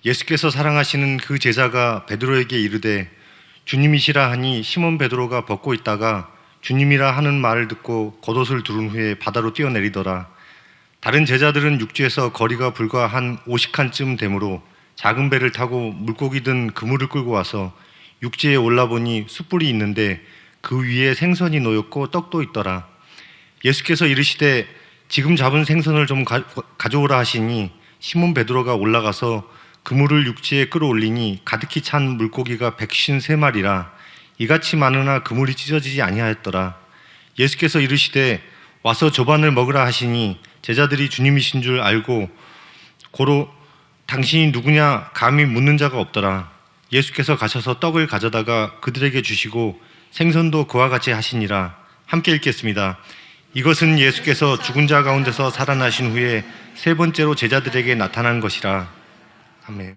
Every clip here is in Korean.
예수께서 사랑하시는 그 제자가 베드로에게 이르되 주님이시라 하니 시몬 베드로가 벗고 있다가 주님이라 하는 말을 듣고 겉옷을 두른 후에 바다로 뛰어내리더라. 다른 제자들은 육지에서 거리가 불과 한 50칸쯤 되므로 작은 배를 타고 물고기 든 그물을 끌고 와서 육지에 올라보니 숯불이 있는데 그 위에 생선이 놓였고 떡도 있더라. 예수께서 이르시되 지금 잡은 생선을 좀 가져오라 하시니 시몬 베드로가 올라가서 그물을 육지에 끌어올리니 가득히 찬 물고기가 153마리라. 이같이 많으나 그물이 찢어지지 아니하였더라. 예수께서 이르시되 와서 조반을 먹으라 하시니 제자들이 주님이신 줄 알고 고로 당신이 누구냐 감히 묻는 자가 없더라. 예수께서 가셔서 떡을 가져다가 그들에게 주시고 생선도 그와 같이 하시니라. 함께 읽겠습니다. 이것은 예수께서 죽은 자 가운데서 살아나신 후에 세 번째로 제자들에게 나타난 것이라. 아멘.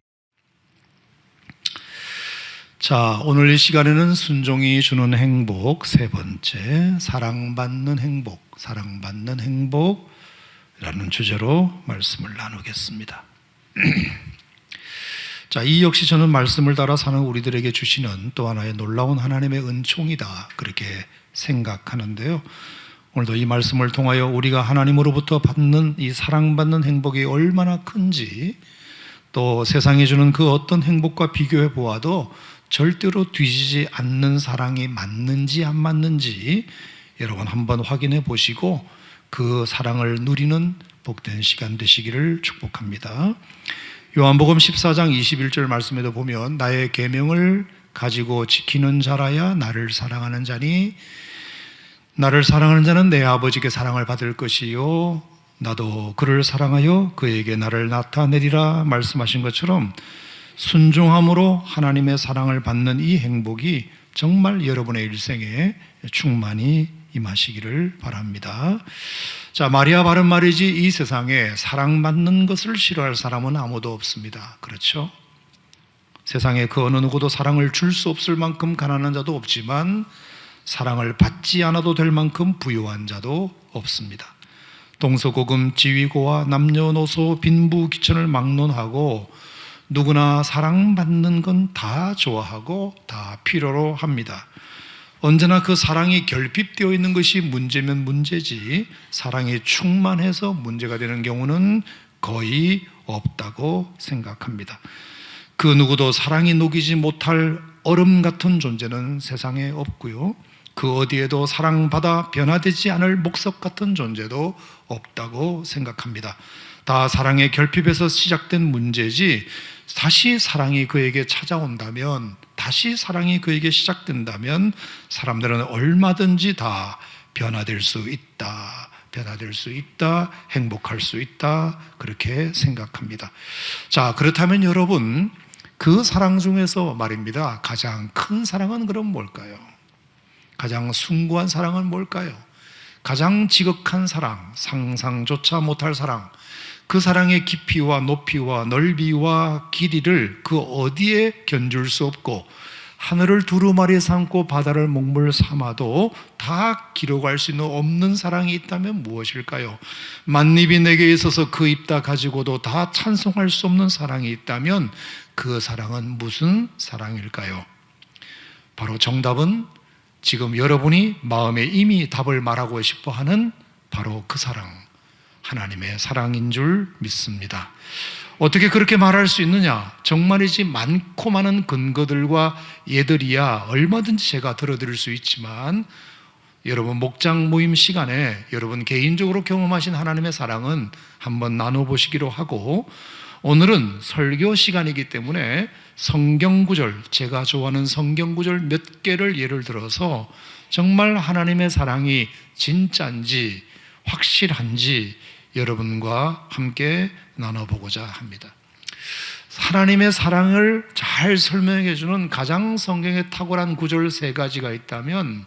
자, 오늘 이 시간에는 순종이 주는 행복 세 번째, 사랑받는 행복이라는 주제로 말씀을 나누겠습니다. 자, 이 역시 저는 말씀을 따라 사는 우리들에게 주시는 또 하나의 놀라운 하나님의 은총이다, 그렇게 생각하는데요. 오늘도 이 말씀을 통하여 우리가 하나님으로부터 받는 이 사랑받는 행복이 얼마나 큰지, 또 세상이 주는 그 어떤 행복과 비교해 보아도 절대로 뒤지지 않는 사랑이 맞는지 안 맞는지 여러분 한번 확인해 보시고 그 사랑을 누리는 복된 시간 되시기를 축복합니다. 요한복음 14장 21절 말씀에도 보면 나의 계명을 가지고 지키는 자라야 나를 사랑하는 자니 나를 사랑하는 자는 내 아버지께 사랑을 받을 것이요 나도 그를 사랑하여 그에게 나를 나타내리라 말씀하신 것처럼 순종함으로 하나님의 사랑을 받는 이 행복이 정말 여러분의 일생에 충만히 임하시기를 바랍니다. 자, 마리아 바른 말이지 이 세상에 사랑받는 것을 싫어할 사람은 아무도 없습니다. 그렇죠? 세상에 그 어느 누구도 사랑을 줄 수 없을 만큼 가난한 자도 없지만 사랑을 받지 않아도 될 만큼 부유한 자도 없습니다. 동서고금 지위고와 남녀노소 빈부귀천을 막론하고 누구나 사랑받는 건 다 좋아하고 다 필요로 합니다. 언제나 그 사랑이 결핍되어 있는 것이 문제면 문제지 사랑이 충만해서 문제가 되는 경우는 거의 없다고 생각합니다. 그 누구도 사랑이 녹이지 못할 얼음 같은 존재는 세상에 없고요, 그 어디에도 사랑받아 변화되지 않을 목석 같은 존재도 없다고 생각합니다. 다 사랑의 결핍에서 시작된 문제지 다시 사랑이 그에게 찾아온다면, 다시 사랑이 그에게 시작된다면 사람들은 얼마든지 다 변화될 수 있다, 행복할 수 있다, 그렇게 생각합니다. 자, 그렇다면 여러분, 그 사랑 중에서 말입니다, 가장 큰 사랑은 그럼 뭘까요? 가장 숭고한 사랑은 뭘까요? 가장 지극한 사랑, 상상조차 못할 사랑, 그 사랑의 깊이와 높이와 넓이와 길이를 그 어디에 견줄 수 없고 하늘을 두루마리 삼고 바다를 먹물 삼아도 다 기록할 수 있는 없는 사랑이 있다면 무엇일까요? 만입이 내게 있어서 그 입 다 가지고도 다 찬송할 수 없는 사랑이 있다면 그 사랑은 무슨 사랑일까요? 바로 정답은 지금 여러분이 마음에 이미 답을 말하고 싶어 하는 바로 그 사랑, 하나님의 사랑인 줄 믿습니다. 어떻게 그렇게 말할 수 있느냐? 정말이지 많고 많은 근거들과 예들이야 얼마든지 제가 들어드릴 수 있지만 여러분 목장 모임 시간에 여러분 개인적으로 경험하신 하나님의 사랑은 한번 나눠보시기로 하고, 오늘은 설교 시간이기 때문에 성경구절, 제가 좋아하는 성경구절 몇 개를 예를 들어서 정말 하나님의 사랑이 진짜인지 확실한지 여러분과 함께 나눠보고자 합니다. 하나님의 사랑을 잘 설명해 주는 가장 성경에 탁월한 구절 세 가지가 있다면,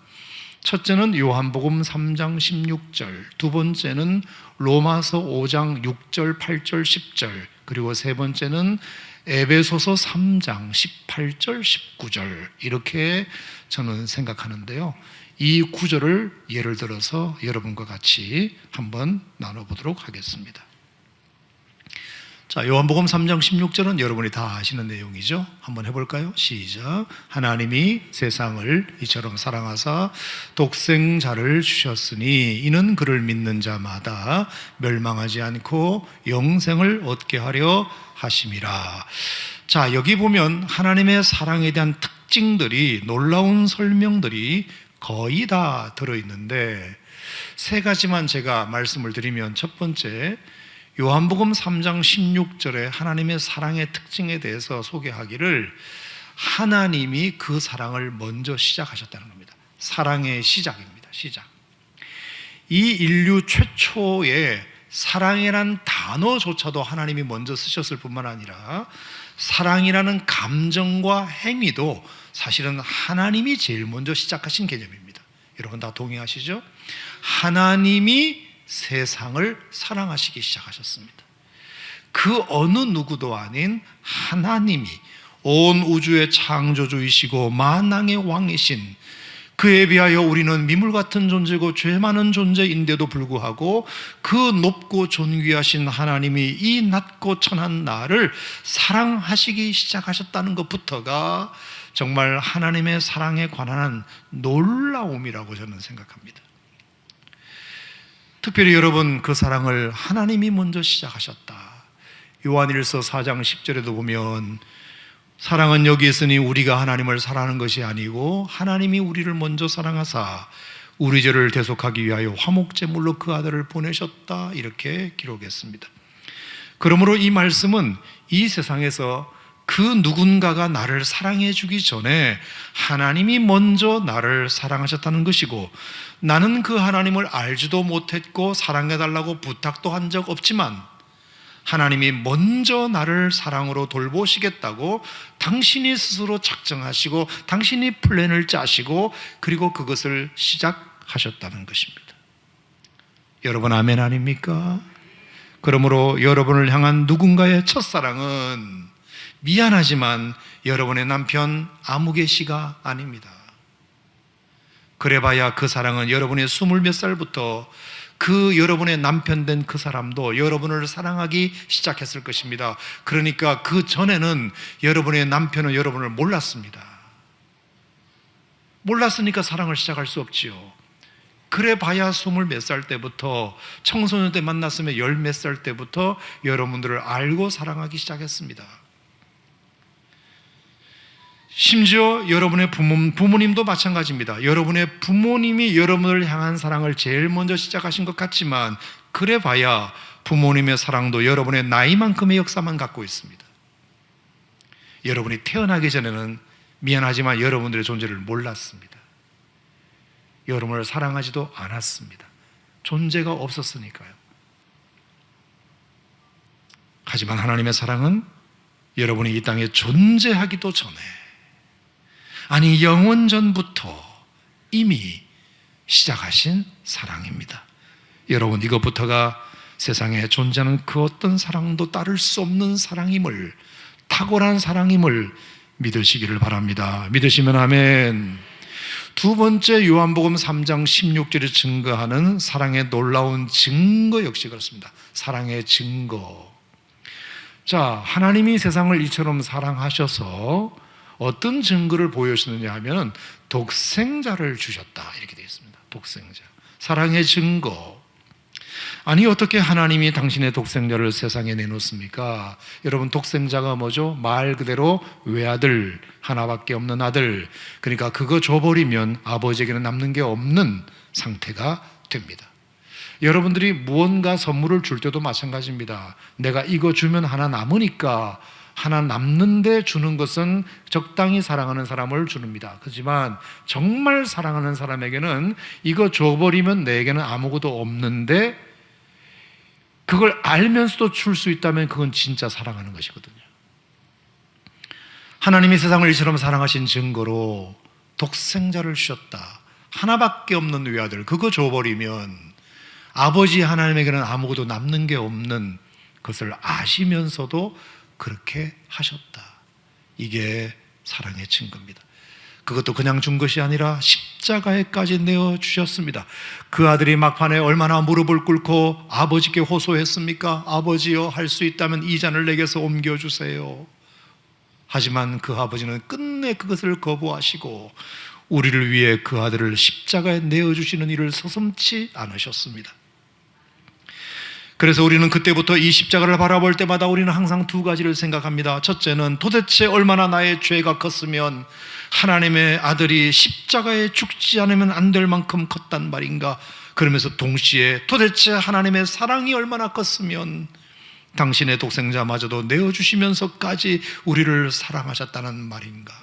첫째는 요한복음 3장 16절, 두 번째는 로마서 5장 6절, 8절, 10절, 그리고 세 번째는 에베소서 3장 18절, 19절, 이렇게 저는 생각하는데요. 이 구절을 예를 들어서 여러분과 같이 한번 나눠보도록 하겠습니다. 자, 요한복음 3장 16절은 여러분이 다 아시는 내용이죠. 한번 해볼까요? 시작. 하나님이 세상을 이처럼 사랑하사 독생자를 주셨으니 이는 그를 믿는 자마다 멸망하지 않고 영생을 얻게 하려 하심이라. 자, 여기 보면 하나님의 사랑에 대한 특징들이, 놀라운 설명들이 거의 다 들어있는데 세 가지만 제가 말씀을 드리면, 첫 번째, 요한복음 3장 16절에 하나님의 사랑의 특징에 대해서 소개하기를 하나님이 그 사랑을 먼저 시작하셨다는 겁니다. 사랑의 시작입니다. 시작. 이 인류 최초의 사랑이란 단어조차도 하나님이 먼저 쓰셨을 뿐만 아니라 사랑이라는 감정과 행위도 사실은 하나님이 제일 먼저 시작하신 개념입니다. 여러분 다 동의하시죠? 하나님이 세상을 사랑하시기 시작하셨습니다. 그 어느 누구도 아닌 하나님이 온 우주의 창조주이시고 만왕의 왕이신, 그에 비하여 우리는 미물 같은 존재고 죄 많은 존재인데도 불구하고 그 높고 존귀하신 하나님이 이 낮고 천한 나를 사랑하시기 시작하셨다는 것부터가 정말 하나님의 사랑에 관한 놀라움이라고 저는 생각합니다. 특별히 여러분, 그 사랑을 하나님이 먼저 시작하셨다. 요한일서 4장 10절에도 보면 사랑은 여기 있으니 우리가 하나님을 사랑하는 것이 아니고 하나님이 우리를 먼저 사랑하사 우리 죄를 대속하기 위하여 화목제물로 그 아들을 보내셨다, 이렇게 기록했습니다. 그러므로 이 말씀은 이 세상에서 그 누군가가 나를 사랑해 주기 전에 하나님이 먼저 나를 사랑하셨다는 것이고, 나는 그 하나님을 알지도 못했고 사랑해 달라고 부탁도 한 적 없지만 하나님이 먼저 나를 사랑으로 돌보시겠다고 당신이 스스로 작정하시고 당신이 플랜을 짜시고 그리고 그것을 시작하셨다는 것입니다. 여러분 아멘 아닙니까? 그러므로 여러분을 향한 누군가의 첫사랑은 미안하지만 여러분의 남편 아무개 씨가 아닙니다. 그래봐야 그 사랑은 여러분의 20몇 살부터 그 여러분의 남편 된 그 사람도 여러분을 사랑하기 시작했을 것입니다. 그러니까 그 전에는 여러분의 남편은 여러분을 몰랐습니다. 몰랐으니까 사랑을 시작할 수 없지요. 그래봐야 20몇 살 때부터, 청소년 때 만났으면 10몇 살 때부터 여러분들을 알고 사랑하기 시작했습니다. 심지어 여러분의 부모님도 마찬가지입니다. 여러분의 부모님이 여러분을 향한 사랑을 제일 먼저 시작하신 것 같지만 그래봐야 부모님의 사랑도 여러분의 나이만큼의 역사만 갖고 있습니다. 여러분이 태어나기 전에는 미안하지만 여러분들의 존재를 몰랐습니다. 여러분을 사랑하지도 않았습니다. 존재가 없었으니까요. 하지만 하나님의 사랑은 여러분이 이 땅에 존재하기도 전에, 아니 영원전부터 이미 시작하신 사랑입니다. 여러분, 이것부터가 세상에 존재하는 그 어떤 사랑도 따를 수 없는 사랑임을, 탁월한 사랑임을 믿으시기를 바랍니다. 믿으시면 아멘. 두 번째, 요한복음 3장 16절에 증거하는 사랑의 놀라운 증거 역시 그렇습니다. 사랑의 증거. 자, 하나님이 세상을 이처럼 사랑하셔서 어떤 증거를 보여주느냐 하면 독생자를 주셨다, 이렇게 되어 있습니다. 독생자, 사랑의 증거. 아니 어떻게 하나님이 당신의 독생자를 세상에 내놓습니까? 여러분, 독생자가 뭐죠? 말 그대로 외아들, 하나밖에 없는 아들. 그러니까 그거 줘버리면 아버지에게는 남는 게 없는 상태가 됩니다. 여러분들이 무언가 선물을 줄 때도 마찬가지입니다. 내가 이거 주면 하나 남으니까 하나 남는데 주는 것은 적당히 사랑하는 사람을 주는입니다. 하지만 정말 사랑하는 사람에게는 이거 줘버리면 내게는 아무것도 없는데 그걸 알면서도 줄 수 있다면 그건 진짜 사랑하는 것이거든요. 하나님이 세상을 이처럼 사랑하신 증거로 독생자를 주셨다. 하나밖에 없는 외아들, 그거 줘버리면 아버지 하나님에게는 아무것도 남는 게 없는 것을 아시면서도 그렇게 하셨다. 이게 사랑의 증거입니다. 그것도 그냥 준 것이 아니라 십자가에까지 내어주셨습니다. 그 아들이 막판에 얼마나 무릎을 꿇고 아버지께 호소했습니까? 아버지여, 할 수 있다면 이 잔을 내게서 옮겨주세요. 하지만 그 아버지는 끝내 그것을 거부하시고 우리를 위해 그 아들을 십자가에 내어주시는 일을 서슴지 않으셨습니다. 그래서 우리는 그때부터 이 십자가를 바라볼 때마다 우리는 항상 두 가지를 생각합니다. 첫째는 도대체 얼마나 나의 죄가 컸으면 하나님의 아들이 십자가에 죽지 않으면 안 될 만큼 컸단 말인가. 그러면서 동시에 도대체 하나님의 사랑이 얼마나 컸으면 당신의 독생자마저도 내어주시면서까지 우리를 사랑하셨다는 말인가.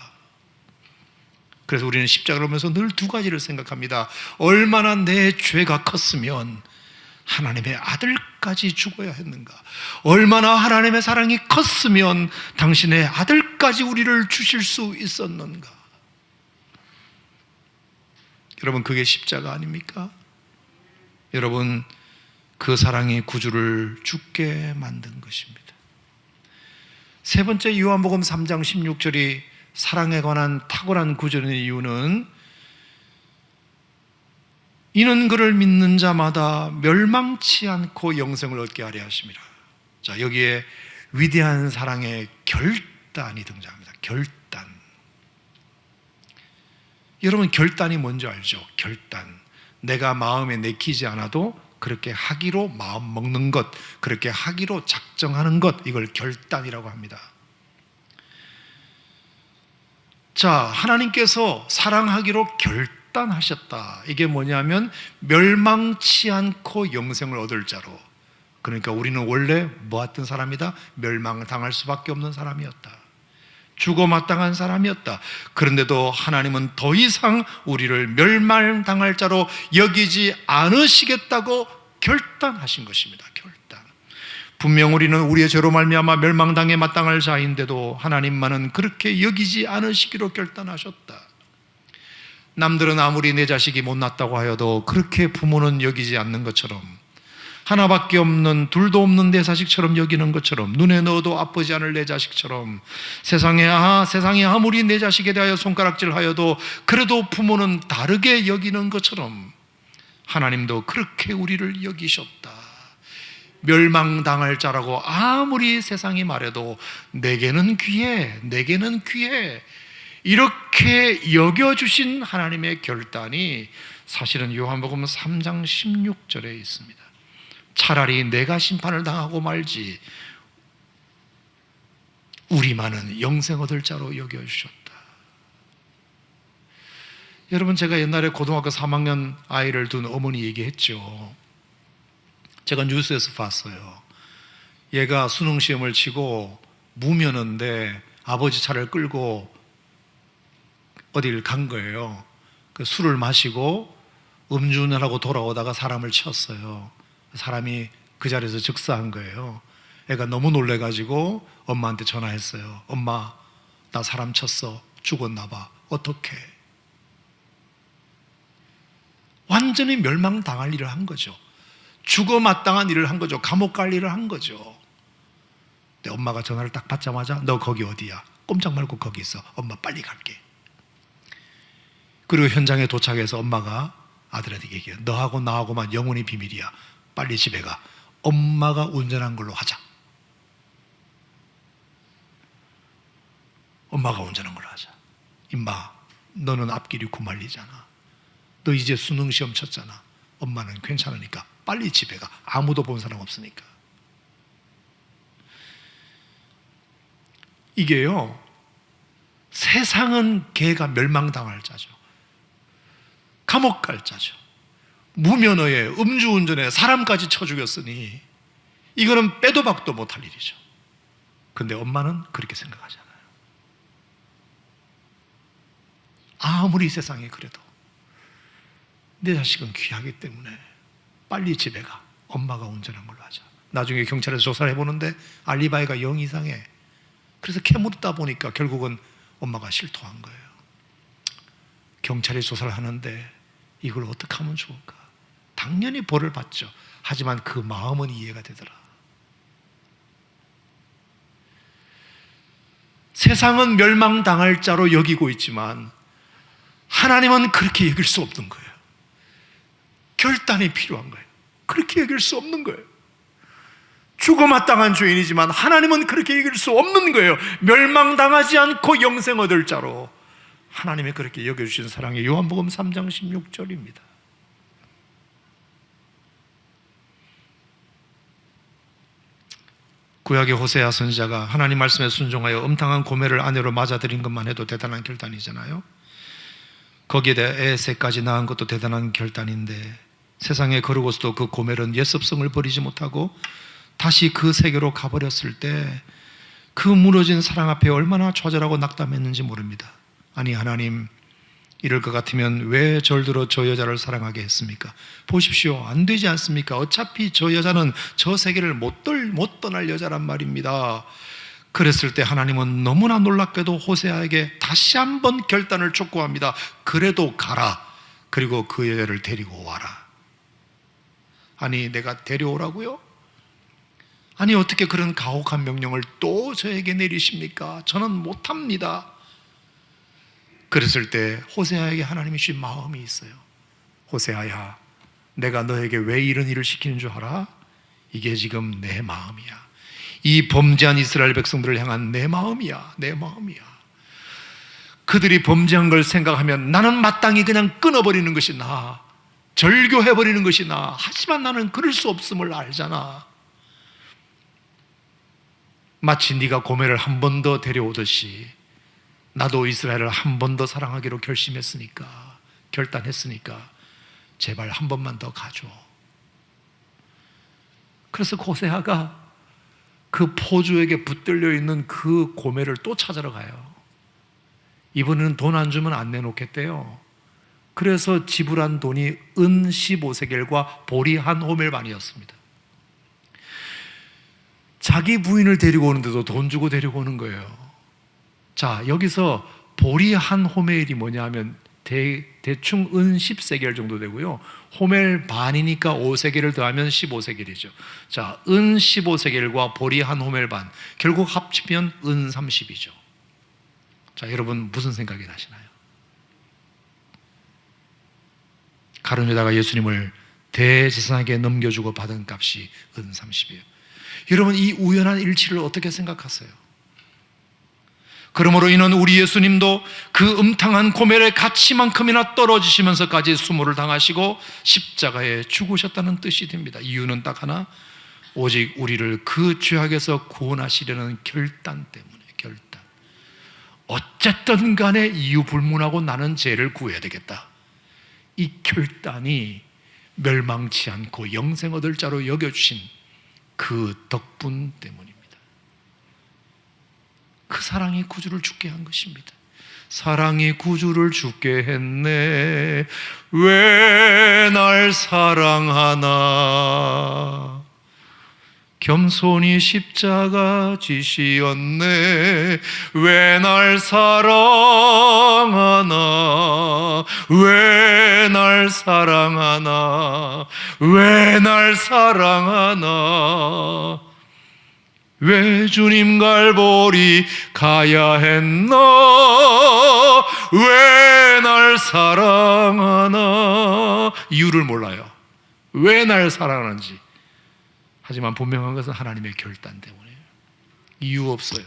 그래서 우리는 십자가를 보면서 늘 두 가지를 생각합니다. 얼마나 내 죄가 컸으면 하나님의 아들까지 죽어야 했는가. 얼마나 하나님의 사랑이 컸으면 당신의 아들까지 우리를 주실 수 있었는가. 여러분, 그게 십자가 아닙니까? 여러분, 그 사랑이 구주를 죽게 만든 것입니다. 세 번째, 요한복음 3장 16절이 사랑에 관한 탁월한 구절의 이유는 이는 그를 믿는 자마다 멸망치 않고 영생을 얻게 하려 하심이라. 자, 여기에 위대한 사랑의 결단이 등장합니다. 결단. 여러분, 결단이 뭔지 알죠? 결단. 내가 마음에 내키지 않아도 그렇게 하기로 마음 먹는 것, 그렇게 하기로 작정하는 것, 이걸 결단이라고 합니다. 자, 하나님께서 사랑하기로 결단하셨다. 이게 뭐냐면 멸망치 않고 영생을 얻을 자로. 그러니까 우리는 원래 뭐했던 사람이다? 멸망당할 수밖에 없는 사람이었다. 죽어마땅한 사람이었다. 그런데도 하나님은 더 이상 우리를 멸망당할 자로 여기지 않으시겠다고 결단하신 것입니다. 결단. 분명 우리는 우리의 죄로 말미암아 멸망당에 마땅할 자인데도 하나님만은 그렇게 여기지 않으시기로 결단하셨다. 남들은 아무리 내 자식이 못났다고 하여도 그렇게 부모는 여기지 않는 것처럼, 하나밖에 없는, 둘도 없는 내 자식처럼 여기는 것처럼, 눈에 넣어도 아프지 않을 내 자식처럼, 세상에 아무리 내 자식에 대하여 손가락질하여도 그래도 부모는 다르게 여기는 것처럼 하나님도 그렇게 우리를 여기셨다. 멸망당할 자라고 아무리 세상이 말해도 내게는 귀해, 내게는 귀해, 이렇게 여겨주신 하나님의 결단이 사실은 요한복음 3장 16절에 있습니다. 차라리 내가 심판을 당하고 말지 우리만은 영생 얻을 자로 여겨주셨다. 여러분, 제가 옛날에 고등학교 3학년 아이를 둔 어머니 얘기했죠. 제가 뉴스에서 봤어요. 얘가 수능시험을 치고 무면허인데 아버지 차를 끌고 어딜 간 거예요. 그 술을 마시고 음주운전하고 돌아오다가 사람을 쳤어요. 사람이 그 자리에서 즉사한 거예요. 애가 너무 놀래가지고 엄마한테 전화했어요. 엄마, 나 사람 쳤어. 죽었나 봐. 어떡해? 완전히 멸망당할 일을 한 거죠. 죽어 마땅한 일을 한 거죠. 감옥 갈 일을 한 거죠. 근데 엄마가 전화를 딱 받자마자 너 거기 어디야? 꼼짝 말고 거기 있어. 엄마 빨리 갈게. 그리고 현장에 도착해서 엄마가 아들한테 얘기해요. 너하고 나하고만 영원히 비밀이야. 빨리 집에 가. 엄마가 운전한 걸로 하자. 엄마가 운전한 걸로 하자. 임마, 너는 앞길이 구말리잖아. 너 이제 수능시험 쳤잖아. 엄마는 괜찮으니까 빨리 집에 가. 아무도 본 사람 없으니까. 이게요, 세상은 걔가 멸망당할 자죠. 감옥 갈 자죠. 무면허에 음주운전에 사람까지 쳐 죽였으니 이거는 빼도 박도 못할 일이죠. 근데 엄마는 그렇게 생각하잖아요. 아무리 세상이 그래도 내 자식은 귀하기 때문에 빨리 집에 가. 엄마가 운전한 걸로 하자. 나중에 경찰에서 조사를 해보는데 알리바이가 0 이상해. 그래서 캐묻다 보니까 결국은 엄마가 실토한 거예요. 경찰이 조사를 하는데 이걸 어떻게 하면 좋을까? 당연히 벌을 받죠. 하지만 그 마음은 이해가 되더라. 세상은 멸망당할 자로 여기고 있지만 하나님은 그렇게 여길 수 없는 거예요. 결단이 필요한 거예요. 그렇게 여길 수 없는 거예요. 죽어마땅한 죄인이지만 하나님은 그렇게 여길 수 없는 거예요. 멸망당하지 않고 영생 얻을 자로 하나님이 그렇게 여겨주신 사랑이 요한복음 3장 16절입니다. 구약의 호세아 선지자가 하나님 말씀에 순종하여 음탕한 고매를 아내로 맞아들인 것만 해도 대단한 결단이잖아요. 거기에 대해 애 셋까지 낳은 것도 대단한 결단인데 세상에 거르고서도 그 고멜은 예습성을 버리지 못하고 다시 그 세계로 가버렸을 때 그 무너진 사랑 앞에 얼마나 좌절하고 낙담했는지 모릅니다. 아니 하나님, 이럴 것 같으면 왜 절들어 저 여자를 사랑하게 했습니까? 보십시오, 안 되지 않습니까? 어차피 저 여자는 저 세계를 못 떠날 여자란 말입니다. 그랬을 때 하나님은 너무나 놀랍게도 호세아에게 다시 한번 결단을 촉구합니다. 그래도 가라. 그리고 그 여자를 데리고 와라. 아니, 내가 데려오라고요? 아니, 어떻게 그런 가혹한 명령을 또 저에게 내리십니까? 저는 못합니다. 그랬을 때 호세아에게 하나님이 주신 마음이 있어요. 호세아야, 내가 너에게 왜 이런 일을 시키는 줄 알아? 이게 지금 내 마음이야. 이 범죄한 이스라엘 백성들을 향한 내 마음이야. 내 마음이야. 그들이 범죄한 걸 생각하면 나는 마땅히 그냥 끊어버리는 것이 나아, 절교해버리는 것이 나아. 하지만 나는 그럴 수 없음을 알잖아. 마치 네가 고멜을 한 번 더 데려오듯이 나도 이스라엘을 한 번 더 사랑하기로 결단했으니까 제발 한 번만 더 가줘. 그래서 호세아가 그 포주에게 붙들려 있는 그 고멜을 또 찾으러 가요. 이번에는 돈 안 주면 안 내놓겠대요. 그래서 지불한 돈이 은 15세겔과 보리 한 호멜반이었습니다. 자기 부인을 데리고 오는데도 돈 주고 데리고 오는 거예요. 자, 여기서 보리 한 호멜이 뭐냐 하면 대충 은 10세겔 정도 되고요. 호멜 반이니까 5세겔을 더하면 15세겔이죠. 자, 은 15세겔과 보리 한 호멜 반, 결국 합치면 은 30이죠. 자, 여러분 무슨 생각이 나시나요? 가룟 유다가 예수님을 대제사장에게 넘겨주고 받은 값이 은 30이에요. 여러분, 이 우연한 일치를 어떻게 생각하세요? 그러므로 이는 우리 예수님도 그 음탕한 고멜의 가치만큼이나 떨어지시면서까지 수모를 당하시고 십자가에 죽으셨다는 뜻이 됩니다. 이유는 딱 하나, 오직 우리를 그 죄악에서 구원하시려는 결단 때문에. 결단. 어쨌든 간에 이유 불문하고 나는 죄를 구해야 되겠다. 이 결단이 멸망치 않고 영생 얻을 자로 여겨주신 그 덕분 때문입니다. 그 사랑이 구주를 죽게 한 것입니다. 사랑이 구주를 죽게 했네. 왜 날 사랑하나. 겸손히 십자가 지시었네. 왜 날 사랑하나. 왜 날 사랑하나. 왜 날 사랑하나. 왜 주님 갈보리 가야 했나. 왜 날 사랑하나. 이유를 몰라요. 왜 날 사랑하는지. 하지만 분명한 것은 하나님의 결단 때문이에요. 이유 없어요.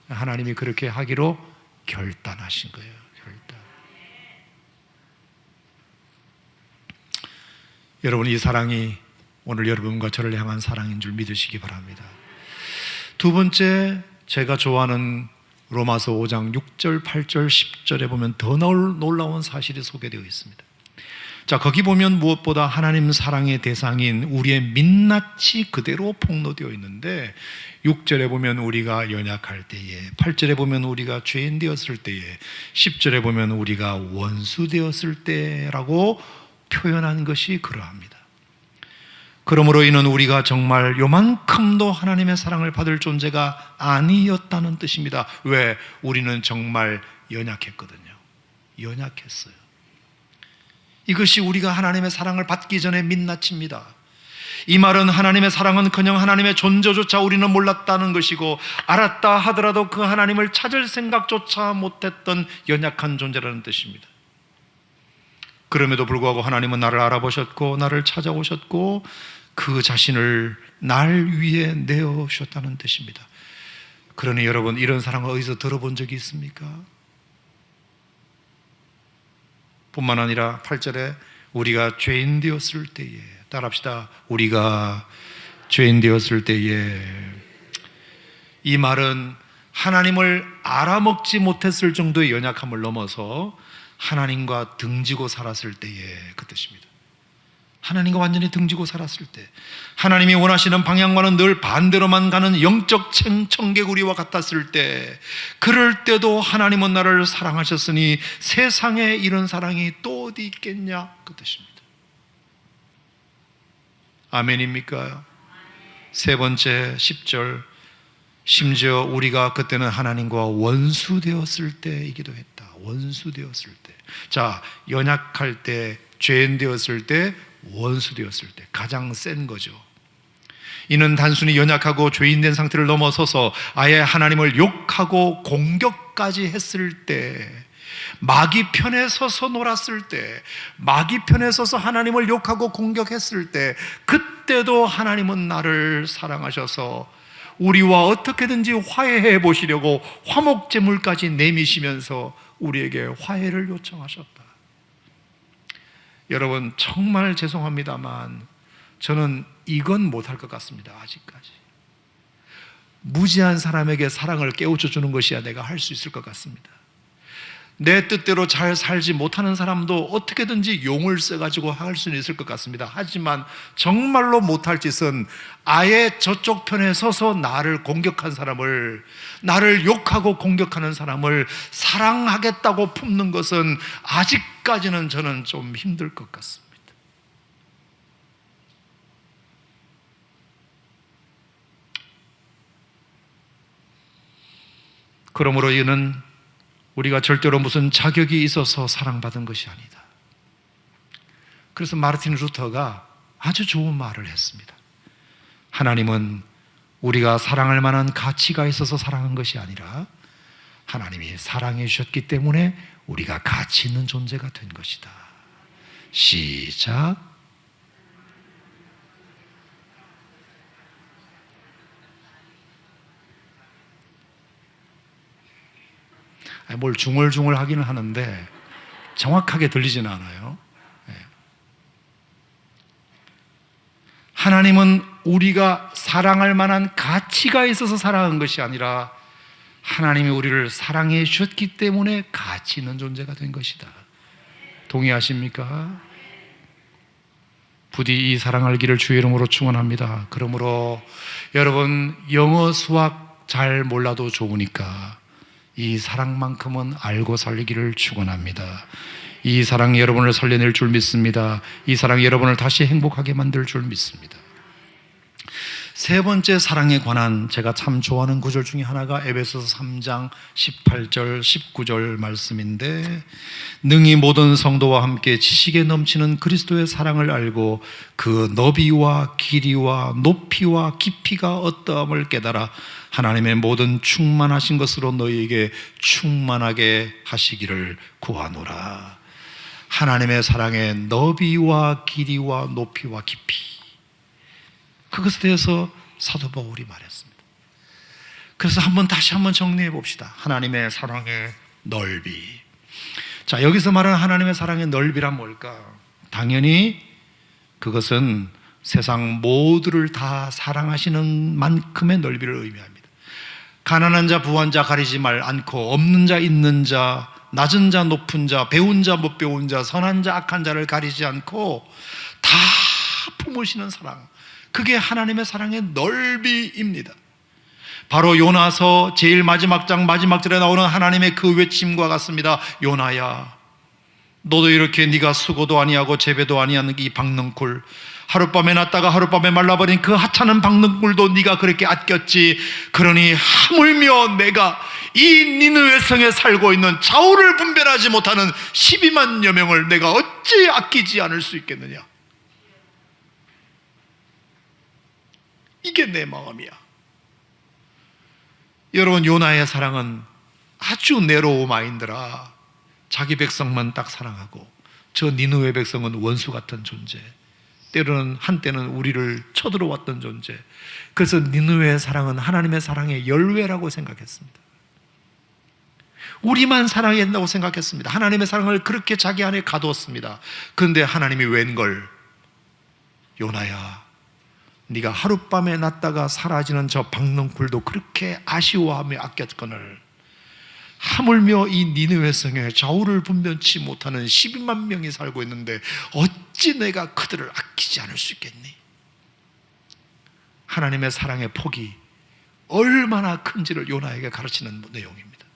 하나님이 그렇게 하기로 결단하신 거예요. 결단. 여러분, 이 사랑이 오늘 여러분과 저를 향한 사랑인 줄 믿으시기 바랍니다. 두 번째, 제가 좋아하는 로마서 5장 6절, 8절, 10절에 보면 더 놀라운 사실이 소개되어 있습니다. 자, 거기 보면 무엇보다 하나님 사랑의 대상인 우리의 민낯이 그대로 폭로되어 있는데, 6절에 보면 우리가 연약할 때에, 8절에 보면 우리가 죄인 되었을 때에, 10절에 보면 우리가 원수 되었을 때라고 표현한 것이 그러합니다. 그러므로 이는 우리가 정말 요만큼도 하나님의 사랑을 받을 존재가 아니었다는 뜻입니다. 왜? 우리는 정말 연약했거든요. 연약했어요. 이것이 우리가 하나님의 사랑을 받기 전에 민낯입니다. 이 말은 하나님의 사랑은커녕 하나님의 존재조차 우리는 몰랐다는 것이고, 알았다 하더라도 그 하나님을 찾을 생각조차 못했던 연약한 존재라는 뜻입니다. 그럼에도 불구하고 하나님은 나를 알아보셨고 나를 찾아오셨고 그 자신을 날 위해 내어주셨다는 뜻입니다. 그러니 여러분, 이런 사랑을 어디서 들어본 적이 있습니까? 뿐만 아니라 8절에 우리가 죄인 되었을 때에, 따라합시다. 우리가 죄인 되었을 때에, 이 말은 하나님을 알아먹지 못했을 정도의 연약함을 넘어서 하나님과 등지고 살았을 때의 그 뜻입니다. 하나님과 완전히 등지고 살았을 때, 하나님이 원하시는 방향과는 늘 반대로만 가는 영적 청개구리와 같았을 때, 그럴 때도 하나님은 나를 사랑하셨으니 세상에 이런 사랑이 또 어디 있겠냐, 그 뜻입니다. 아멘입니까? 세 번째 10절, 심지어 우리가 그때는 하나님과 원수 되었을 때이기도 했다. 원수 되었을 때. 자, 연약할 때, 죄인 되었을 때, 원수 되었을 때, 가장 센 거죠. 이는 단순히 연약하고 죄인된 상태를 넘어서서 아예 하나님을 욕하고 공격까지 했을 때, 마귀 편에 서서 놀았을 때, 마귀 편에 서서 하나님을 욕하고 공격했을 때, 그때도 하나님은 나를 사랑하셔서 우리와 어떻게든지 화해해 보시려고 화목제물까지 내미시면서 우리에게 화해를 요청하셨다. 여러분, 정말 죄송합니다만 저는 이건 못할 것 같습니다. 아직까지 무지한 사람에게 사랑을 깨우쳐 주는 것이야 내가 할 수 있을 것 같습니다. 내 뜻대로 잘 살지 못하는 사람도 어떻게든지 용을 써가지고 할 수는 있을 것 같습니다. 하지만 정말로 못할 짓은 아예 저쪽 편에 서서 나를 공격한 사람을, 나를 욕하고 공격하는 사람을 사랑하겠다고 품는 것은 아직까지는 저는 좀 힘들 것 같습니다. 그러므로 이는 우리가 절대로 무슨 자격이 있어서 사랑받은 것이 아니다. 그래서 마르틴 루터가 아주 좋은 말을 했습니다. 하나님은 우리가 사랑할 만한 가치가 있어서 사랑한 것이 아니라 하나님이 사랑해 주셨기 때문에 우리가 가치 있는 존재가 된 것이다. 시작. 뭘 중얼중얼 하기는 하는데 정확하게 들리지는 않아요. 하나님은 우리가 사랑할 만한 가치가 있어서 사랑한 것이 아니라 하나님이 우리를 사랑해 주셨기 때문에 가치 있는 존재가 된 것이다. 동의하십니까? 부디 이 사랑할 길을 주의 이름으로 축원합니다. 그러므로 여러분, 영어 수학 잘 몰라도 좋으니까 이 사랑만큼은 알고 살기를 축원합니다. 이 사랑이 여러분을 살려낼 줄 믿습니다. 이 사랑이 여러분을 다시 행복하게 만들 줄 믿습니다. 세 번째 사랑에 관한 제가 참 좋아하는 구절 중에 하나가 에베소서 3장 18절 19절 말씀인데, 능히 모든 성도와 함께 지식에 넘치는 그리스도의 사랑을 알고 그 너비와 길이와 높이와 깊이가 어떠함을 깨달아 하나님의 모든 충만하신 것으로 너희에게 충만하게 하시기를 구하노라. 하나님의 사랑의 너비와 길이와 높이와 깊이, 그것에 대해서 사도 바울이 말했습니다. 그래서 다시 한번 정리해 봅시다. 하나님의 사랑의 넓이. 자, 여기서 말하는 하나님의 사랑의 넓이란 뭘까? 당연히 그것은 세상 모두를 다 사랑하시는 만큼의 넓이를 의미합니다. 가난한 자 부한 자 가리지 않고, 없는 자 있는 자, 낮은 자 높은 자, 배운 자 못 배운 자, 선한 자 악한 자를 가리지 않고 다 품으시는 사랑, 그게 하나님의 사랑의 넓이입니다. 바로 요나서 제일 마지막 장 마지막 절에 나오는 하나님의 그 외침과 같습니다. 요나야, 너도 이렇게 네가 수고도 아니하고 재배도 아니하는 이 박능굴, 하룻밤에 났다가 하룻밤에 말라버린 그 하찮은 박능굴도 네가 그렇게 아꼈지. 그러니 하물며 내가 이 니느웨 성에 살고 있는 좌우를 분별하지 못하는 12만여 명을 내가 어찌 아끼지 않을 수 있겠느냐. 이게 내 마음이야. 여러분, 요나의 사랑은 아주 내로우 마인드라 자기 백성만 딱 사랑하고 저 니느웨 백성은 원수 같은 존재, 때로는 한때는 우리를 쳐들어왔던 존재. 그래서 니느웨의 사랑은 하나님의 사랑의 열외라고 생각했습니다. 우리만 사랑해야 된다고 생각했습니다. 하나님의 사랑을 그렇게 자기 안에 가두었습니다. 그런데 하나님이 웬걸, 요나야, 네가 하룻밤에 났다가 사라지는 저 박넝쿨도 그렇게 아쉬워하며 아꼈거늘 하물며 이 니느웨 성에 좌우를 분변치 못하는 12만 명이 살고 있는데 어찌 내가 그들을 아끼지 않을 수 있겠니? 하나님의 사랑의 폭이 얼마나 큰지를 요나에게 가르치는 내용입니다.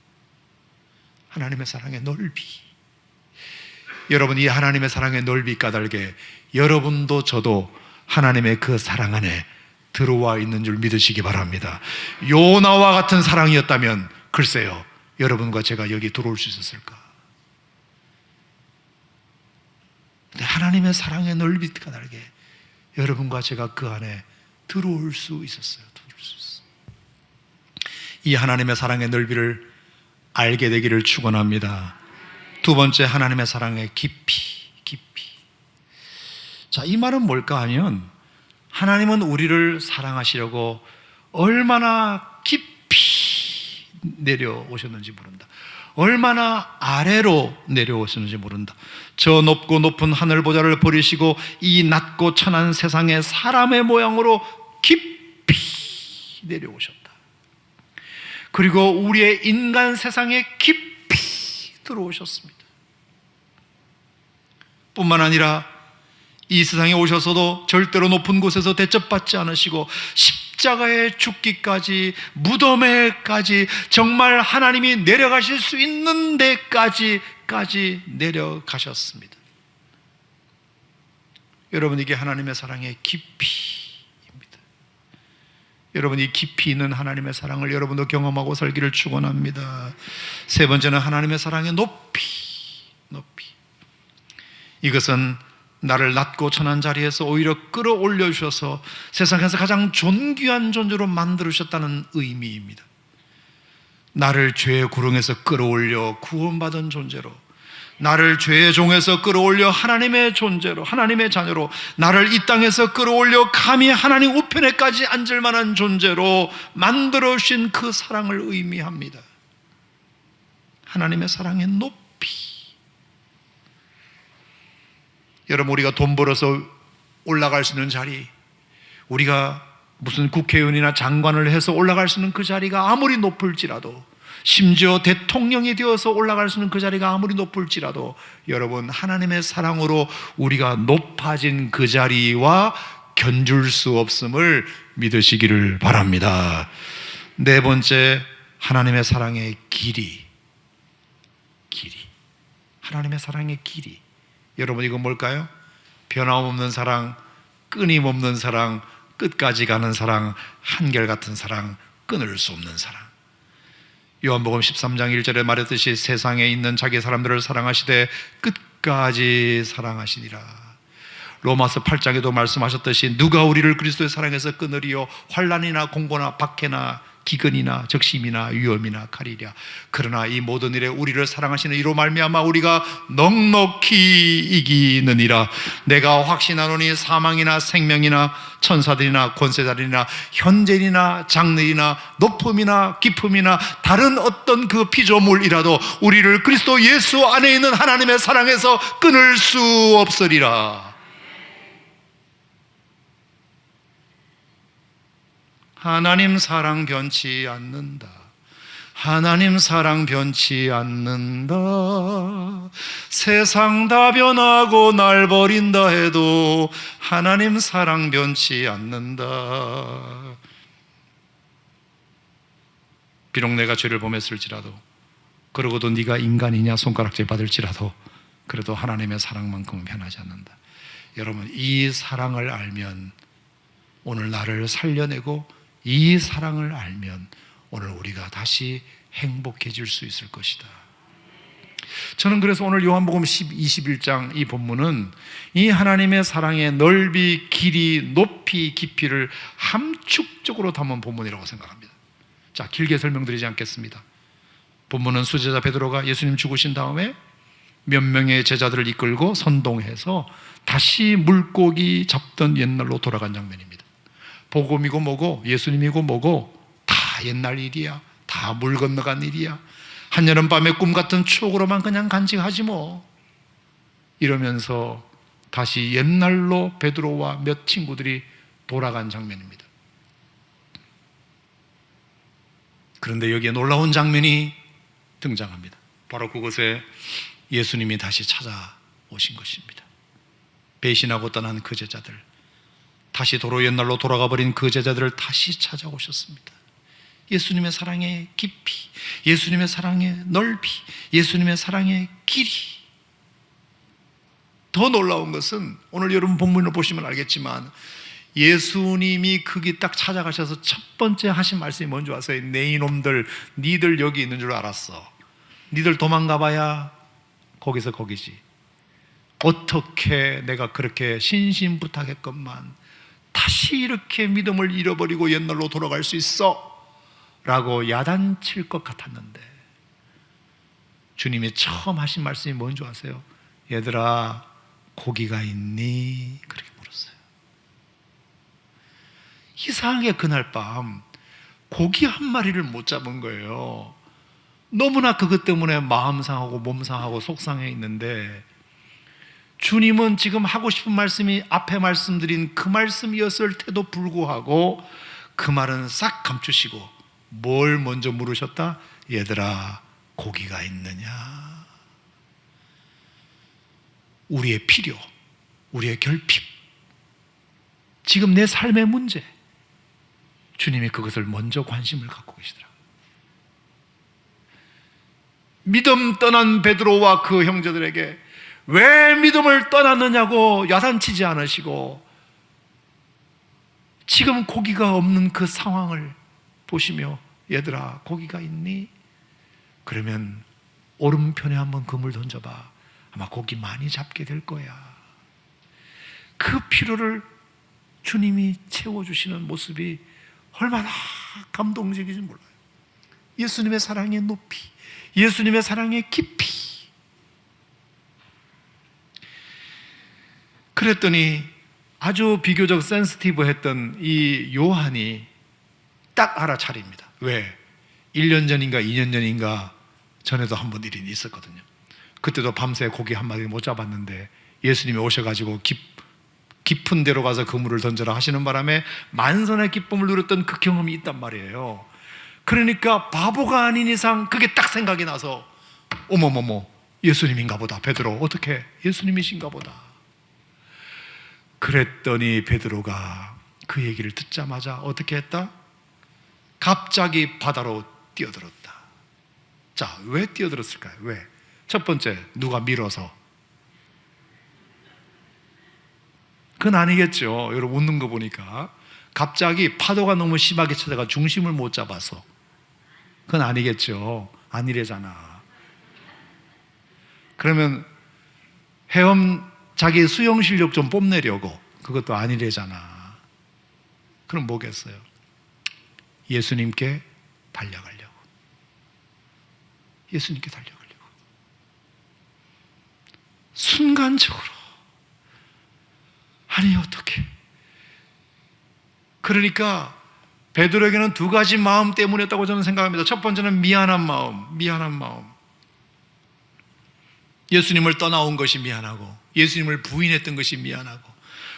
하나님의 사랑의 넓이. 여러분, 이 하나님의 사랑의 넓이 까닭에 여러분도 저도 하나님의 그 사랑 안에 들어와 있는 줄 믿으시기 바랍니다. 요나와 같은 사랑이었다면 글쎄요, 여러분과 제가 여기 들어올 수 있었을까? 근데 하나님의 사랑의 넓이 까닭에 여러분과 제가 그 안에 들어올 수 있었어요. 이 하나님의 사랑의 넓이를 알게 되기를 축원합니다. 두 번째, 하나님의 사랑의 깊이. 자, 이 말은 뭘까 하면 하나님은 우리를 사랑하시려고 얼마나 깊이 내려오셨는지 모른다. 얼마나 아래로 내려오셨는지 모른다. 저 높고 높은 하늘 보좌를 버리시고 이 낮고 천한 세상의 사람의 모양으로 깊이 내려오셨다. 그리고 우리의 인간 세상에 깊이 들어오셨습니다. 뿐만 아니라 이 세상에 오셔서도 절대로 높은 곳에서 대접받지 않으시고 십자가에 죽기까지, 무덤에까지, 정말 하나님이 내려가실 수 있는 데까지 내려가셨습니다. 여러분, 이게 하나님의 사랑의 깊이입니다. 여러분, 이 깊이 있는 하나님의 사랑을 여러분도 경험하고 살기를 축원합니다. 세 번째는 하나님의 사랑의 높이. 이것은 나를 낮고 천한 자리에서 오히려 끌어올려 주셔서 세상에서 가장 존귀한 존재로 만들으셨다는 의미입니다. 나를 죄의 구렁에서 끌어올려 구원받은 존재로, 나를 죄의 종에서 끌어올려 하나님의 존재로, 하나님의 자녀로, 나를 이 땅에서 끌어올려 감히 하나님 우편에까지 앉을 만한 존재로 만들어 주신 그 사랑을 의미합니다. 하나님의 사랑의 높이. 여러분, 우리가 돈 벌어서 올라갈 수 있는 자리, 우리가 무슨 국회의원이나 장관을 해서 올라갈 수 있는 그 자리가 아무리 높을지라도, 심지어 대통령이 되어서 올라갈 수 있는 그 자리가 아무리 높을지라도, 여러분, 하나님의 사랑으로 우리가 높아진 그 자리와 견줄 수 없음을 믿으시기를 바랍니다. 네 번째, 하나님의 사랑의 길이. 하나님의 사랑의 길이. 여러분, 이건 뭘까요? 변함없는 사랑, 끊임없는 사랑, 끝까지 가는 사랑, 한결같은 사랑, 끊을 수 없는 사랑. 요한복음 13장 1절에 말했듯이 세상에 있는 자기 사람들을 사랑하시되 끝까지 사랑하시니라. 로마서 8장에도 말씀하셨듯이 누가 우리를 그리스도의 사랑에서 끊으리요? 환난이나 공고나 박해나 기근이나 적심이나 위험이나 칼이랴. 그러나 이 모든 일에 우리를 사랑하시는 이로 말미암아 우리가 넉넉히 이기느니라. 내가 확신하노니 사망이나 생명이나 천사들이나 권세자들이나 현재이나 장래이나 높음이나 깊음이나 다른 어떤 그 피조물이라도 우리를 그리스도 예수 안에 있는 하나님의 사랑에서 끊을 수 없으리라. 하나님 사랑 변치 않는다. 하나님 사랑 변치 않는다. 세상 다 변하고 날 버린다 해도 하나님 사랑 변치 않는다. 비록 내가 죄를 범했을지라도, 그러고도 네가 인간이냐 손가락질 받을지라도, 그래도 하나님의 사랑만큼은 변하지 않는다. 여러분, 이 사랑을 알면 오늘 나를 살려내고, 이 사랑을 알면 오늘 우리가 다시 행복해질 수 있을 것이다. 저는 그래서 오늘 요한복음 21장 이 본문은 이 하나님의 사랑의 넓이, 길이, 높이, 깊이를 함축적으로 담은 본문이라고 생각합니다. 자, 길게 설명드리지 않겠습니다. 본문은 수제자 베드로가 예수님 죽으신 다음에 몇 명의 제자들을 이끌고 선동해서 다시 물고기 잡던 옛날로 돌아간 장면입니다. 복음이고 뭐고 예수님이고 뭐고 다 옛날 일이야. 다 물 건너간 일이야. 한여름밤의 꿈 같은 추억으로만 그냥 간직하지 뭐. 이러면서 다시 옛날로 베드로와 몇 친구들이 돌아간 장면입니다. 그런데 여기에 놀라운 장면이 등장합니다. 바로 그곳에 예수님이 다시 찾아오신 것입니다. 배신하고 떠난 그 제자들, 다시 도로 옛날로 돌아가 버린 그 제자들을 다시 찾아오셨습니다. 예수님의 사랑의 깊이, 예수님의 사랑의 넓이, 예수님의 사랑의 길이. 더 놀라운 것은 오늘 여러분 본문을 보시면 알겠지만 예수님이 거기 딱 찾아가셔서 첫 번째 하신 말씀이 뭔지 아세요? 내 이놈들, 니들 여기 있는 줄 알았어. 니들 도망가 봐야 거기서 거기지. 어떻게 내가 그렇게 신신부탁했건만 다시 이렇게 믿음을 잃어버리고 옛날로 돌아갈 수 있어? 라고 야단칠 것 같았는데 주님이 처음 하신 말씀이 뭔지 아세요? 얘들아, 고기가 있니? 그렇게 물었어요. 이상하게 그날 밤 고기 한 마리를 못 잡은 거예요. 너무나 그것 때문에 마음 상하고 몸 상하고 속상해 있는데 주님은 지금 하고 싶은 말씀이 앞에 말씀드린 그 말씀이었을 때도 불구하고 그 말은 싹 감추시고 뭘 먼저 물으셨다? 얘들아, 고기가 있느냐? 우리의 필요, 우리의 결핍, 지금 내 삶의 문제, 주님이 그것을 먼저 관심을 갖고 계시더라고요. 믿음 떠난 베드로와 그 형제들에게 왜 믿음을 떠났느냐고 야단치지 않으시고 지금 고기가 없는 그 상황을 보시며 얘들아, 고기가 있니? 그러면 오른편에 한번 그물 던져봐. 아마 고기 많이 잡게 될 거야. 그 필요를 주님이 채워주시는 모습이 얼마나 감동적인지 몰라요. 예수님의 사랑의 높이, 예수님의 사랑의 깊이. 그랬더니 아주 비교적 센시티브했던 이 요한이 딱 알아차립니다. 왜? 1년 전인가 2년 전인가 전에도 한 번 일이 있었거든요. 그때도 밤새 고기 한 마리 못 잡았는데 예수님이 오셔가지고 깊은 데로 가서 그물을 던져라 하시는 바람에 만선의 기쁨을 누렸던 그 경험이 있단 말이에요. 그러니까 바보가 아닌 이상 그게 딱 생각이 나서 어머머머, 예수님인가 보다. 베드로, 어떻게 예수님이신가 보다. 그랬더니 베드로가 그 얘기를 듣자마자 어떻게 했다? 갑자기 바다로 뛰어들었다. 자, 왜 뛰어들었을까요? 왜? 첫 번째, 누가 밀어서? 그건 아니겠죠. 여러분 웃는 거 보니까 갑자기 파도가 너무 심하게 쳐다가 중심을 못 잡아서. 그건 아니겠죠. 아니래잖아. 그러면 자기 수영 실력 좀 뽐내려고. 그것도 아니래잖아. 그럼 뭐겠어요? 예수님께 달려가려고. 예수님께 달려가려고. 순간적으로. 아니 어떻게? 그러니까 베드로에게는 두 가지 마음 때문이었다고 저는 생각합니다. 첫 번째는 미안한 마음. 예수님을 떠나온 것이 미안하고 예수님을 부인했던 것이 미안하고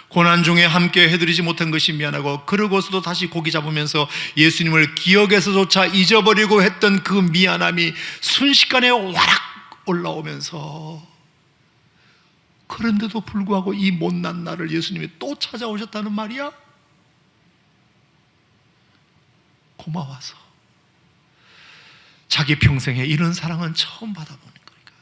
고난 중에 함께 해드리지 못한 것이 미안하고 그러고서도 다시 고기 잡으면서 예수님을 기억에서조차 잊어버리고 했던 그 미안함이 순식간에 와락 올라오면서 그런데도 불구하고 이 못난 나를 예수님이 또 찾아오셨다는 말이야? 고마워서 자기 평생에 이런 사랑은 처음 받아보는 거니까.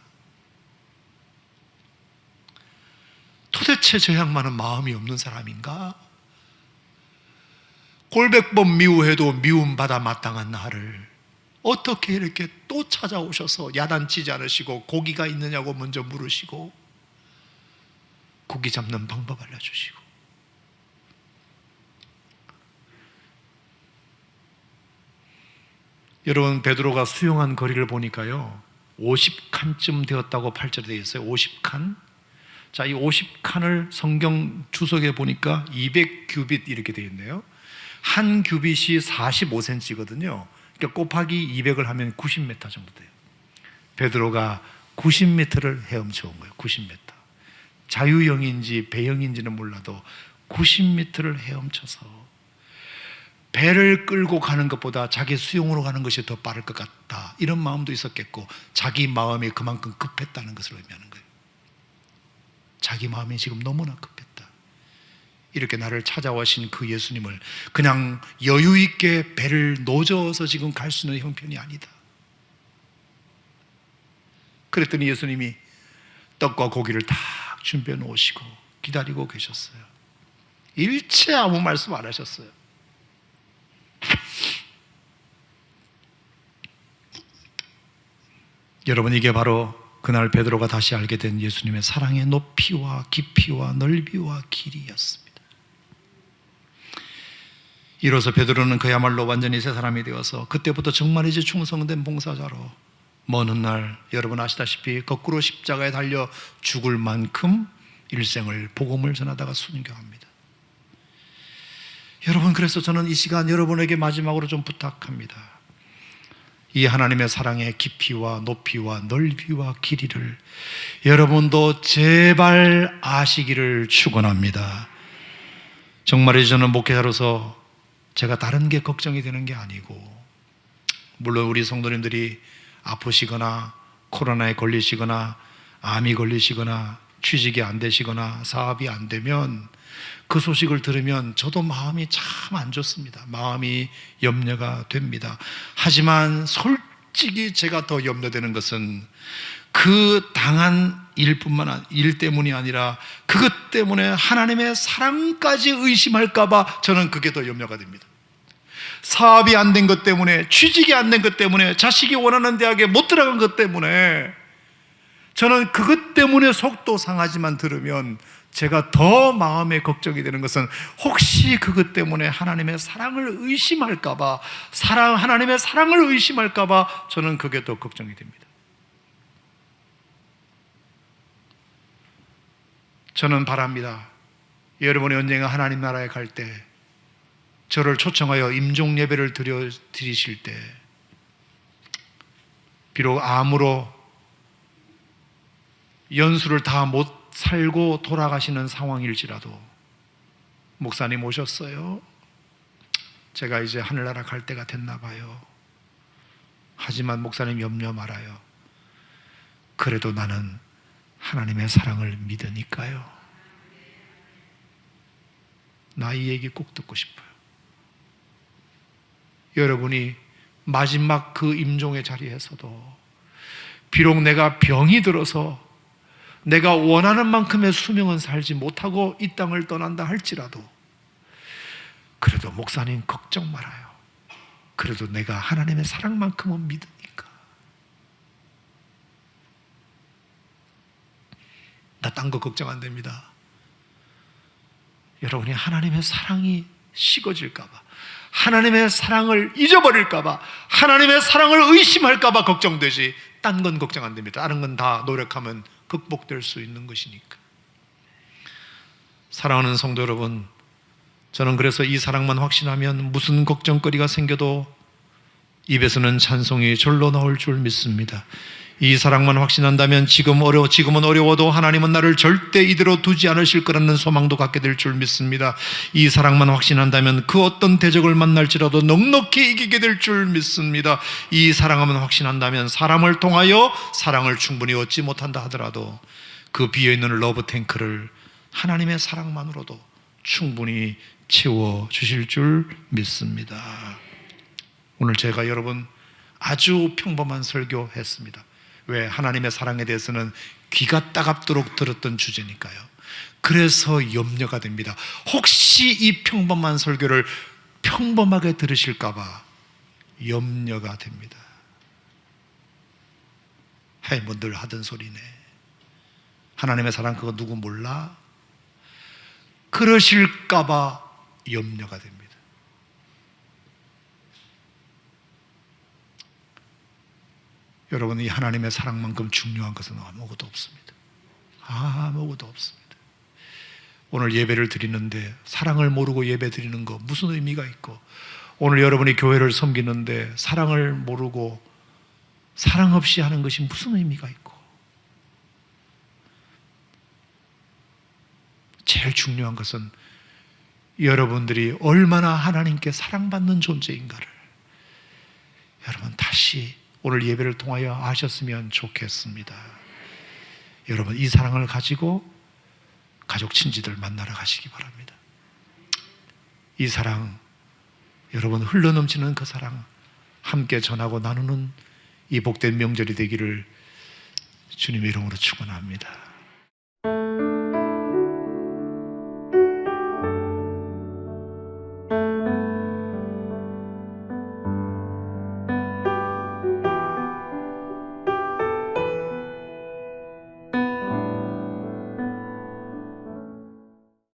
도대체 저 양반은 마음이 없는 사람인가? 골백번 미워해도 미움받아 마땅한 나를 어떻게 이렇게 또 찾아오셔서 야단치지 않으시고 고기가 있느냐고 먼저 물으시고 고기 잡는 방법 알려주시고. 여러분 베드로가 수영한 거리를 보니까요 50칸쯤 되었다고 8절에 되어 있어요. 50칸. 자, 이 50칸을 성경 주석에 보니까 200규빗 이렇게 되어 있네요. 한 규빗이 45cm거든요. 그러니까 곱하기 200을 하면 90m 정도 돼요. 베드로가 90m를 헤엄쳐 온 거예요. 90m. 자유형인지 배형인지는 몰라도 90m를 헤엄쳐서 배를 끌고 가는 것보다 자기 수용으로 가는 것이 더 빠를 것 같다, 이런 마음도 있었겠고, 자기 마음이 그만큼 급했다는 것을 의미하는 거예요. 자기 마음이 지금 너무나 급했다. 이렇게 나를 찾아오신 그 예수님을 그냥 여유 있게 배를 노져서 지금 갈 수 있는 형편이 아니다. 그랬더니 예수님이 떡과 고기를 딱 준비해 놓으시고 기다리고 계셨어요. 일체 아무 말씀 안 하셨어요. 여러분, 이게 바로 그날 베드로가 다시 알게 된 예수님의 사랑의 높이와 깊이와 넓이와 길이였습니다. 이로써 베드로는 그야말로 완전히 새 사람이 되어서 그때부터 정말 이제 충성된 봉사자로 먼 훗날 여러분 아시다시피 거꾸로 십자가에 달려 죽을 만큼 일생을 복음을 전하다가 순교합니다. 여러분, 그래서 저는 이 시간 여러분에게 마지막으로 좀 부탁합니다. 이 하나님의 사랑의 깊이와 높이와 넓이와 길이를 여러분도 제발 아시기를 축원합니다. 정말이지 저는 목회자로서 제가 다른 게 걱정이 되는 게 아니고, 물론 우리 성도님들이 아프시거나 코로나에 걸리시거나 암이 걸리시거나 취직이 안 되시거나 사업이 안 되면 그 소식을 들으면 저도 마음이 참 안 좋습니다. 마음이 염려가 됩니다. 하지만 솔직히 제가 더 염려되는 것은 그 당한 일 때문이 아니라 그것 때문에 하나님의 사랑까지 의심할까 봐 저는 그게 더 염려가 됩니다. 사업이 안 된 것 때문에, 취직이 안 된 것 때문에, 자식이 원하는 대학에 못 들어간 것 때문에, 저는 그것 때문에 속도 상하지만 들으면 제가 더 마음에 걱정이 되는 것은 혹시 그것 때문에 하나님의 사랑을 의심할까 봐, 하나님의 사랑을 의심할까 봐 저는 그게 더 걱정이 됩니다. 저는 바랍니다. 여러분이 언젠가 하나님 나라에 갈 때 저를 초청하여 임종 예배를 드리실 때, 비록 암으로 연수를 다 못 살고 돌아가시는 상황일지라도, 목사님 오셨어요? 제가 이제 하늘나라 갈 때가 됐나 봐요. 하지만 목사님 염려 말아요. 그래도 나는 하나님의 사랑을 믿으니까요. 나 이 얘기 꼭 듣고 싶어요. 여러분이 마지막 그 임종의 자리에서도 비록 내가 병이 들어서 내가 원하는 만큼의 수명은 살지 못하고 이 땅을 떠난다 할지라도, 그래도 목사님 걱정 말아요. 그래도 내가 하나님의 사랑만큼은 믿으니까. 나 딴 거 걱정 안 됩니다. 여러분이 하나님의 사랑이 식어질까 봐, 하나님의 사랑을 잊어버릴까 봐, 하나님의 사랑을 의심할까 봐 걱정되지, 딴 건 걱정 안 됩니다. 다른 건 다 노력하면 극복될 수 있는 것이니까. 사랑하는 성도 여러분, 저는 그래서 이 사랑만 확신하면 무슨 걱정거리가 생겨도 입에서는 찬송이 절로 나올 줄 믿습니다. 이 사랑만 확신한다면 지금은 어려워도 하나님은 나를 절대 이대로 두지 않으실 거라는 소망도 갖게 될 줄 믿습니다. 이 사랑만 확신한다면 그 어떤 대적을 만날지라도 넉넉히 이기게 될 줄 믿습니다. 이 사랑만 확신한다면 사람을 통하여 사랑을 충분히 얻지 못한다 하더라도 그 비어있는 러브 탱크를 하나님의 사랑만으로도 충분히 채워주실 줄 믿습니다. 오늘 제가 여러분 아주 평범한 설교했습니다. 왜? 하나님의 사랑에 대해서는 귀가 따갑도록 들었던 주제니까요. 그래서 염려가 됩니다. 혹시 이 평범한 설교를 평범하게 들으실까 봐 염려가 됩니다. 뭐 늘 하던 소리네. 하나님의 사랑 그거 누구 몰라? 그러실까 봐 염려가 됩니다. 여러분, 이 하나님의 사랑만큼 중요한 것은 아무것도 없습니다. 아무것도 없습니다. 오늘 예배를 드리는데 사랑을 모르고 예배 드리는 거 무슨 의미가 있고, 오늘 여러분이 교회를 섬기는데 사랑을 모르고 사랑 없이 하는 것이 무슨 의미가 있고, 제일 중요한 것은 여러분들이 얼마나 하나님께 사랑받는 존재인가를 여러분 다시 오늘 예배를 통하여 아셨으면 좋겠습니다. 여러분, 이 사랑을 가지고 가족 친지들 만나러 가시기 바랍니다. 이 사랑, 여러분 흘러넘치는 그 사랑 함께 전하고 나누는 이 복된 명절이 되기를 주님의 이름으로 축원합니다.